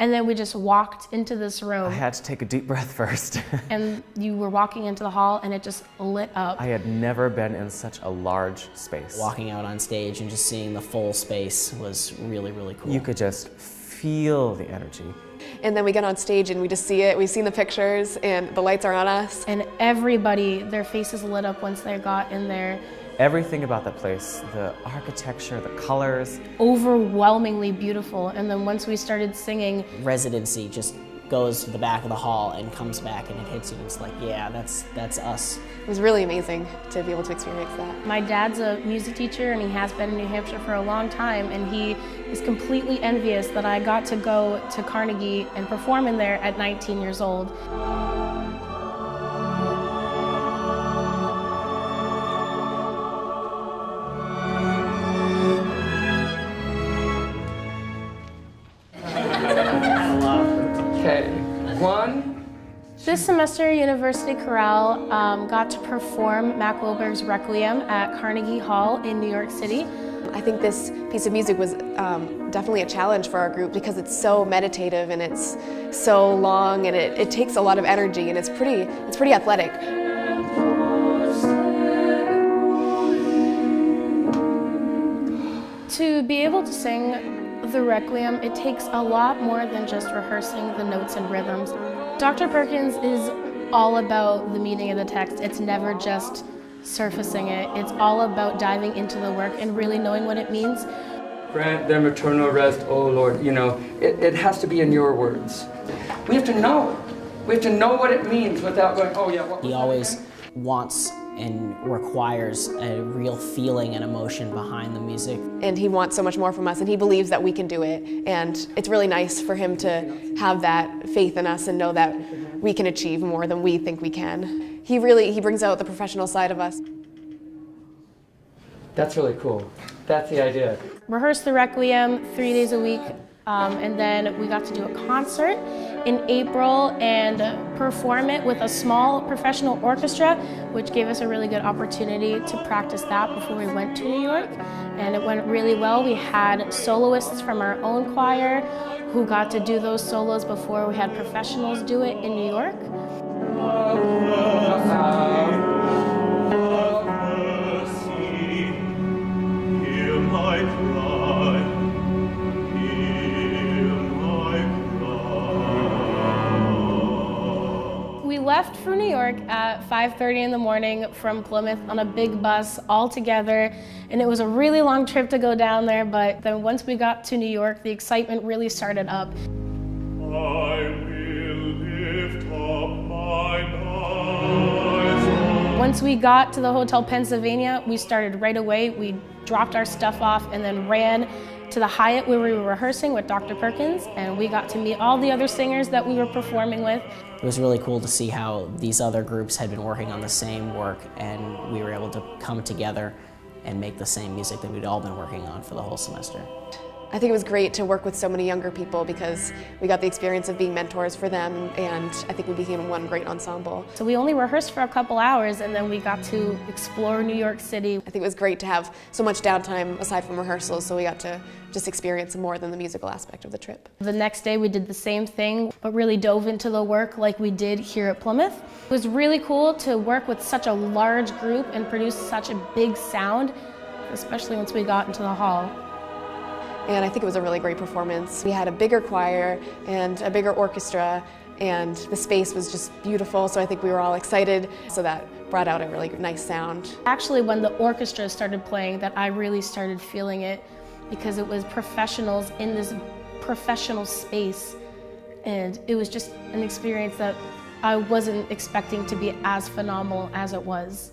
And then we just walked into this room. I had to take a deep breath first. And you were walking into the hall and it just lit up. I had never been in such a large space. Walking out on stage and just seeing the full space was really, really cool. You could just feel the energy. And then we get on stage and we just see it. We've seen the pictures and the lights are on us. And everybody, their faces lit up once they got in there. Everything about that place, the architecture, the colors. Overwhelmingly beautiful. And then once we started singing, residency just goes to the back of the hall and comes back and it hits you and it's like, yeah, that's us. It was really amazing to be able to experience that. My dad's a music teacher and he has been in New Hampshire for a long time, and he is completely envious that I got to go to Carnegie and perform in there at 19 years old. Okay, one. This semester, University Chorale got to perform Mac Wilberg's Requiem at Carnegie Hall in New York City. I think this piece of music was definitely a challenge for our group because it's so meditative and it's so long and it takes a lot of energy and it's pretty athletic. To be able to sing the Requiem, it takes a lot more than just rehearsing the notes and rhythms. Dr. Perkins is all about the meaning of the text. It's never just surfacing it. It's all about diving into the work and really knowing what it means. Grant them eternal rest, O Lord. You know, it has to be in your words. We have to know. We have to know what it means without going, oh yeah, what was He always wants and requires a real feeling and emotion behind the music. And he wants so much more from us, and he believes that we can do it. And it's really nice for him to have that faith in us and know that we can achieve more than we think we can. He brings out the professional side of us. That's really cool. That's the idea. Rehearse the Requiem 3 days a week, and then we got to do a concert in April and perform it with a small professional orchestra, which gave us a really good opportunity to practice that before we went to New York. And it went really well. We had soloists from our own choir who got to do those solos before we had professionals do it in New York. We left for New York at 5:30 in the morning from Plymouth on a big bus all together, and it was a really long trip to go down there, but then once we got to New York, the excitement really started up. Once we got to the Hotel Pennsylvania, we started right away. We dropped our stuff off and then ran to the Hyatt where we were rehearsing with Dr. Perkins, and we got to meet all the other singers that we were performing with. It was really cool to see how these other groups had been working on the same work, and we were able to come together and make the same music that we'd all been working on for the whole semester. I think it was great to work with so many younger people because we got the experience of being mentors for them, and I think we became one great ensemble. So we only rehearsed for a couple hours, and then we got to explore New York City. I think it was great to have so much downtime aside from rehearsals, so we got to just experience more than the musical aspect of the trip. The next day we did the same thing, but really dove into the work like we did here at Plymouth. It was really cool to work with such a large group and produce such a big sound, especially once we got into the hall. And I think it was a really great performance. We had a bigger choir and a bigger orchestra, and the space was just beautiful, so I think we were all excited, so that brought out a really nice sound. Actually, when the orchestra started playing, that I really started feeling it, because it was professionals in this professional space, and it was just an experience that I wasn't expecting to be as phenomenal as it was.